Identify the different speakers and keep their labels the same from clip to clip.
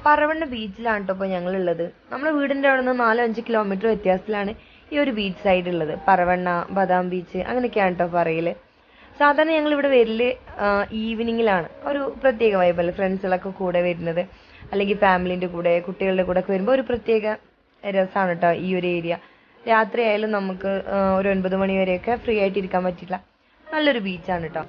Speaker 1: പറവണ്ണ ബീച്ചിലാണ് കേട്ടോ ഇപ്പോൾ ഞങ്ങളുള്ളത്. നമ്മുടെ വീടിൻ്റെ അവിടെ നിന്ന് 4-5 കിലോമീറ്റർ വ്യത്യാസത്തിലാണ് ഈ ഒരു ബീച്ച് സൈഡ് ഉള്ളത്. പറവണ്ണ, ബദാം ബീച്ച് അങ്ങനെയൊക്കെയാണ് കേട്ടോ പറയല്. സാധാരണ ഞങ്ങൾ ഇവിടെ വരല് ഈവനിങ്ങിലാണ്. ഒരു പ്രത്യേക വൈബല്ലേ, ഫ്രണ്ട്സുകളൊക്കെ കൂടെ വരുന്നത്, അല്ലെങ്കിൽ ഫാമിലിൻ്റെ കൂടെ കുട്ടികളുടെ കൂടെ ഒക്കെ വരുമ്പോൾ ഒരു പ്രത്യേക രസമാണ് കേട്ടോ ഈ ഒരു ഏരിയ. രാത്രി ആയാലും നമുക്ക് ഒരു 9 മണി വരെയൊക്കെ ഫ്രീ ആയിട്ട് ഇരിക്കാൻ പറ്റില്ല. നല്ലൊരു ബീച്ചാണ് കേട്ടോ.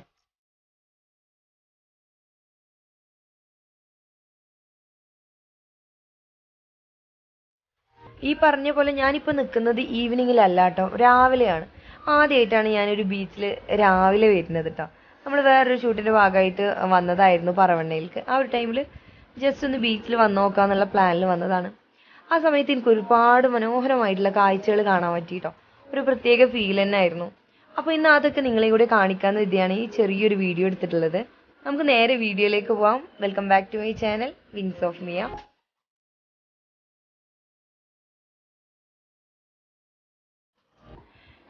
Speaker 1: ഈ പറഞ്ഞ പോലെ ഞാനിപ്പോൾ നിൽക്കുന്നത് ഈവനിങ്ങിലല്ല കേട്ടോ, രാവിലെയാണ്. ആദ്യമായിട്ടാണ് ഞാനൊരു ബീച്ചിൽ രാവിലെ വരുന്നത് കേട്ടോ. നമ്മൾ വേറൊരു ഷൂട്ടിൻ്റെ ഭാഗമായിട്ട് വന്നതായിരുന്നു പറവണ്ണയിലേക്ക്. ആ ഒരു ടൈമിൽ ജസ്റ്റ് ഒന്ന് ബീച്ചിൽ വന്ന് നോക്കാന്നുള്ള പ്ലാനിൽ വന്നതാണ്. ആ സമയത്ത് എനിക്ക് ഒരുപാട് മനോഹരമായിട്ടുള്ള കാഴ്ചകൾ കാണാൻ പറ്റി കേട്ടോ. ഒരു പ്രത്യേക ഫീൽ തന്നെ ആയിരുന്നു. അപ്പോൾ ഇന്ന് അതൊക്കെ നിങ്ങളെ കൂടെ കാണിക്കാമെന്ന വിദ്യയാണ് ഈ ചെറിയൊരു വീഡിയോ എടുത്തിട്ടുള്ളത്. നമുക്ക് നേരെ വീഡിയോയിലേക്ക് പോവാം. Welcome back to my channel wings of Mia.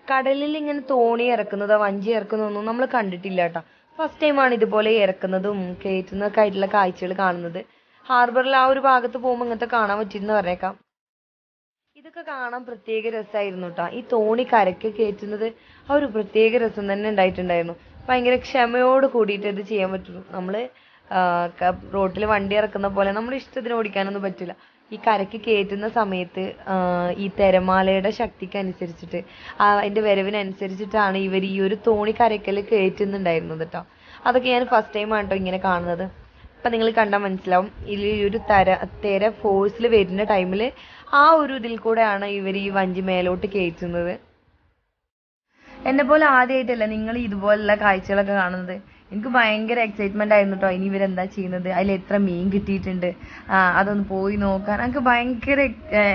Speaker 1: കടലിൽ ഇങ്ങനെ തോണി ഇറക്കുന്നതോ വഞ്ചി ഇറക്കുന്നതൊന്നും നമ്മൾ കണ്ടിട്ടില്ല കേട്ടോ. ഫസ്റ്റ് ടൈമാണ് ഇതുപോലെ ഇറക്കുന്നതും കയറ്റുന്നതൊക്കെ ആയിട്ടുള്ള കാഴ്ചകൾ കാണുന്നത്. ഹാർബറിൽ ആ ഒരു ഭാഗത്ത് പോകുമ്പോൾ ഇങ്ങനത്തെ കാണാൻ പറ്റിയെന്ന് പറഞ്ഞേക്കാം. ഇതൊക്കെ കാണാൻ പ്രത്യേക രസമായിരുന്നു കേട്ടോ. ഈ തോണി കരയ്ക്ക് കയറ്റുന്നത് ആ ഒരു പ്രത്യേക രസം തന്നെ ഉണ്ടായിട്ടുണ്ടായിരുന്നു. ഭയങ്കര ക്ഷമയോട് കൂടിയിട്ട് ഇത് ചെയ്യാൻ പറ്റുള്ളൂ. നമ്മൾ റോട്ടിൽ വണ്ടി ഇറക്കുന്ന പോലെ നമ്മുടെ ഇഷ്ടത്തിന് ഓടിക്കാനൊന്നും പറ്റില്ല. ഈ കരയ്ക്ക് കയറ്റുന്ന സമയത്ത് ഈ തിരമാലയുടെ ശക്തിക്ക് അനുസരിച്ചിട്ട് അതിൻ്റെ വരവിനനുസരിച്ചിട്ടാണ് ഇവർ ഈ ഒരു തോണി കരയ്ക്കൽ കയറ്റുന്നുണ്ടായിരുന്നത് കേട്ടോ. അതൊക്കെ ഞാൻ ഫസ്റ്റ് ടൈമാണ് കേട്ടോ ഇങ്ങനെ കാണുന്നത്. അപ്പം നിങ്ങൾ കണ്ടാൽ മനസ്സിലാവും, ഈ ഒരു തിര ഫോഴ്സിൽ വരുന്ന ടൈമിൽ ആ ഒരു ഇതിൽ കൂടെയാണ് ഇവർ ഈ വഞ്ചി മേലോട്ട് കയറ്റുന്നത്. എന്നെ പോലെ ആദ്യമായിട്ടല്ല നിങ്ങൾ ഇതുപോലുള്ള കാഴ്ചകളൊക്കെ കാണുന്നത്. എനിക്ക് ഭയങ്കര എക്സൈറ്റ്മെന്റ് ആയിരുന്നു കേട്ടോ. ഇനി ഇവരെന്താ ചെയ്യുന്നത്, അതിൽ എത്ര മീൻ കിട്ടിയിട്ടുണ്ട്, അതൊന്ന് പോയി നോക്കാൻ. എനിക്ക് ഭയങ്കര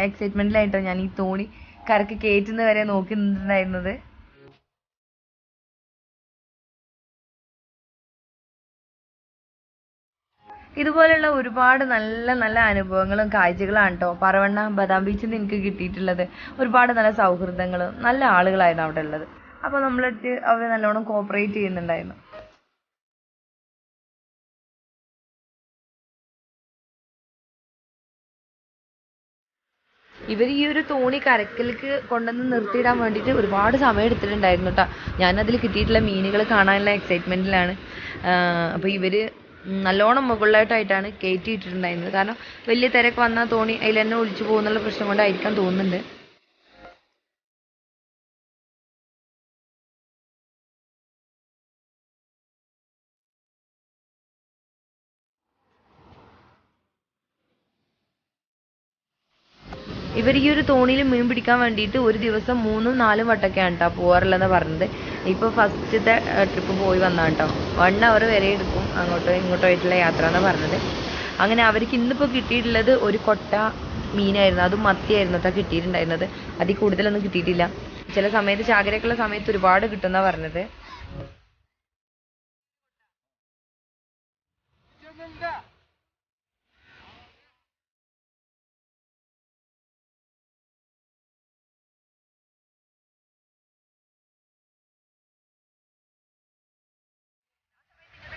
Speaker 1: എക്സൈറ്റ്മെന്റിലായിട്ടോ ഞാൻ ഈ തോണി കരക്ക് കയറ്റുന്നവരെ നോക്കി നിന്നിട്ടുണ്ടായിരുന്നത്. ഇതുപോലുള്ള ഒരുപാട് നല്ല നല്ല അനുഭവങ്ങളും കാഴ്ചകളാണ് കേട്ടോ പറവണ്ണ ബദാം ബീച്ചിൽ നിന്ന് എനിക്ക് കിട്ടിയിട്ടുള്ളത്. ഒരുപാട് നല്ല സൗഹൃദങ്ങളും നല്ല ആളുകളായിരുന്നു അവിടെ ഉള്ളത്. അപ്പോൾ നമ്മളടുത്ത് അവർ നല്ലോണം കോപ്പറേറ്റ് ചെയ്യുന്നുണ്ടായിരുന്നു. ഇവർ ഈ ഒരു തോണി കരക്കലേക്ക് കൊണ്ടുവന്ന് നിർത്തിയിടാൻ വേണ്ടിയിട്ട് ഒരുപാട് സമയം എടുത്തിട്ടുണ്ടായിരുന്നു കേട്ടോ. ഞാനതിൽ കിട്ടിയിട്ടുള്ള മീനുകൾ കാണാനുള്ള എക്സൈറ്റ്മെൻറ്റിലാണ്. അപ്പോൾ ഇവർ നല്ലോണം മുകളിലായിട്ടായിട്ടാണ് കയറ്റിയിട്ടിട്ടുണ്ടായിരുന്നത്. കാരണം വലിയ തിരക്ക് വന്നാൽ തോണി അതിൽ തന്നെ ഒളിച്ചു പോകുന്നുള്ള പ്രശ്നം കൊണ്ടായിരിക്കാൻ തോന്നുന്നുണ്ട്. ഇവർ ഈ ഒരു തോണിയിൽ മീൻ പിടിക്കാൻ വേണ്ടിയിട്ട് ഒരു ദിവസം 3-4 വട്ടമൊക്കെയാണ് കേട്ടോ പോകാറുള്ളതെന്ന് പറഞ്ഞത്. ഇപ്പോൾ ഫസ്റ്റത്തെ ട്രിപ്പ് പോയി വന്നാൽ കേട്ടോ 1 അവർ വരെ എടുക്കും അങ്ങോട്ടോ ഇങ്ങോട്ടോ ആയിട്ടുള്ള യാത്ര എന്നാണ് പറഞ്ഞത്. അങ്ങനെ അവർക്ക് ഇന്നിപ്പോൾ കിട്ടിയിട്ടുള്ളത് ഒരു കൊട്ട മീനായിരുന്നു. അതും മത്തിയായിരുന്നു കേട്ടോ കിട്ടിയിട്ടുണ്ടായിരുന്നത്. അതിൽ കൂടുതലൊന്നും കിട്ടിയിട്ടില്ല. ചില സമയത്ത് ചാകരയൊക്കെയുള്ള സമയത്ത് ഒരുപാട് കിട്ടുമെന്നാണ് പറഞ്ഞത്.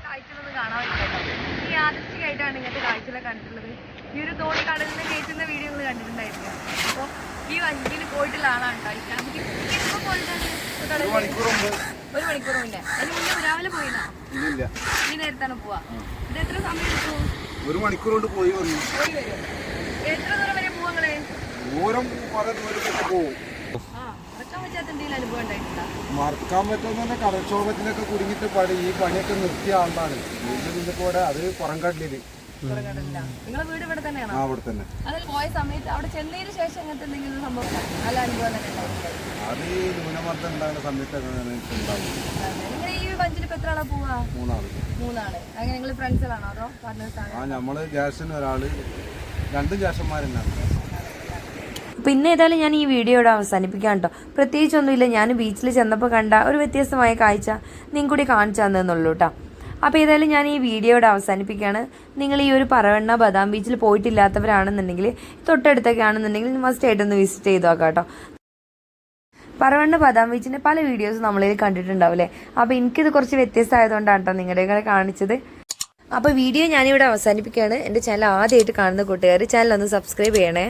Speaker 1: കാഴ്ചകളൊന്നും കാണാൻ പറ്റില്ല. ഈ യാദൃശ്ചികമായിട്ടാണ് ഇങ്ങനത്തെ കാഴ്ചകളൊക്കെ കണ്ടിട്ടുള്ളത്. ഈ ഒരു തോണി കടലിൽ നിന്ന് കയറ്റുന്ന വീഡിയോ നിങ്ങൾ കണ്ടിട്ടുണ്ടായിരിക്കും. അപ്പോൾ ഈ വഞ്ചിയിൽ പോയിട്ടുള്ള ആളാണ് കേട്ടോ. നമുക്ക് എപ്പോൾ പോയിട്ടാണ്? 1 മണിക്കൂർ മുന്നേ. അതിന് മുന്നേ രാവിലെ പോയില്ല, ഈ നേരത്താണ് പോവാ. ഇത് എത്ര സമയം എടുക്കും?
Speaker 2: 1 മണിക്കൂർ കൊണ്ട് പോയി വരും.
Speaker 1: എത്ര ദൂരം വരെ പോവാ നിങ്ങള്?
Speaker 2: പോകും.
Speaker 1: മറക്കാൻ പറ്റാത്ത എന്തെങ്കിലും അനുഭവം ഉണ്ടായിട്ടില്ല?
Speaker 2: മറക്കാൻ പറ്റുന്ന കടൽക്ഷോഭത്തിലൊക്കെ കുടുങ്ങിയിട്ട് ഈ പണിയൊക്കെ നിർത്തിയ ആളാണ്. വീട്ടിൽ കൂടെ അത് പുറംകടലില്.
Speaker 1: നിങ്ങളെ വീട് ഇവിടെ തന്നെയാണോ?
Speaker 2: ആ, ഇവിടെ തന്നെ.
Speaker 1: അതിൽ പോയ സമയത്ത് അവിടെ ചെന്നതിന് ശേഷം അങ്ങനത്തെ എന്തെങ്കിലും സംഭവം നല്ല അനുഭവം തന്നെ ഉണ്ടാവും?
Speaker 2: അത് ഈ ന്യൂനമർദ്ദം ഉണ്ടാകുന്ന സമയത്തൊക്കെ ഉണ്ടാവും.
Speaker 1: നിങ്ങൾ ഈ വഞ്ചിൽ ഇപ്പൊ എത്ര ആളാ പോവാ?
Speaker 2: 3 ആള്.
Speaker 1: 3 ആള്. അങ്ങനെ നിങ്ങൾ ഫ്രണ്ട്സുകളാണോ അതോ പാർട്ട്നേഴ്സാണോ?
Speaker 2: ആ, നമ്മള് ജ്യേഷ്ഠന് ഒരാള്, 2 ജ്യേഷ്ഠന്മാരുണ്ടാണ്.
Speaker 1: പിന്നെ ഏതായാലും ഞാൻ ഈ വീഡിയോ ഇവിടെ അവസാനിപ്പിക്കാം കേട്ടോ. പ്രത്യേകിച്ചൊന്നുമില്ല, ഞാൻ ബീച്ചിൽ ചെന്നപ്പോൾ കണ്ട ഒരു വ്യത്യസ്തമായ കാഴ്ച നിങ്ങൾ കൂടി കാണിച്ചു തന്നെന്നുള്ളൂ കേട്ടോ. അപ്പോൾ ഏതായാലും ഞാൻ ഈ വീഡിയോ ഇവിടെ അവസാനിപ്പിക്കുകയാണ്. നിങ്ങൾ ഈ ഒരു പറവണ്ണ ബദാം ബീച്ചിൽ പോയിട്ടില്ലാത്തവരാണെന്നുണ്ടെങ്കിൽ തൊട്ടടുത്തൊക്കെ ആണെന്നുണ്ടെങ്കിൽ മസ്റ്റ് ആയിട്ടൊന്ന് വിസിറ്റ് ചെയ്ത് നോക്കാം കേട്ടോ. പറവണ്ണ ബദാം ബീച്ചിൻ്റെ പല വീഡിയോസ് നമ്മളിൽ കണ്ടിട്ടുണ്ടാവില്ലേ. അപ്പോൾ എനിക്കിത് കുറച്ച് വ്യത്യസ്തമായതുകൊണ്ടാണ് കേട്ടോ നിങ്ങളുടെ കാണിച്ചത്. അപ്പോൾ വീഡിയോ ഞാനിവിടെ അവസാനിപ്പിക്കുകയാണ്. എൻ്റെ ചാനൽ ആദ്യമായിട്ട് കാണുന്ന കൂട്ടുകാർ ചാനൽ ഒന്ന് സബ്സ്ക്രൈബ് ചെയ്യണേ.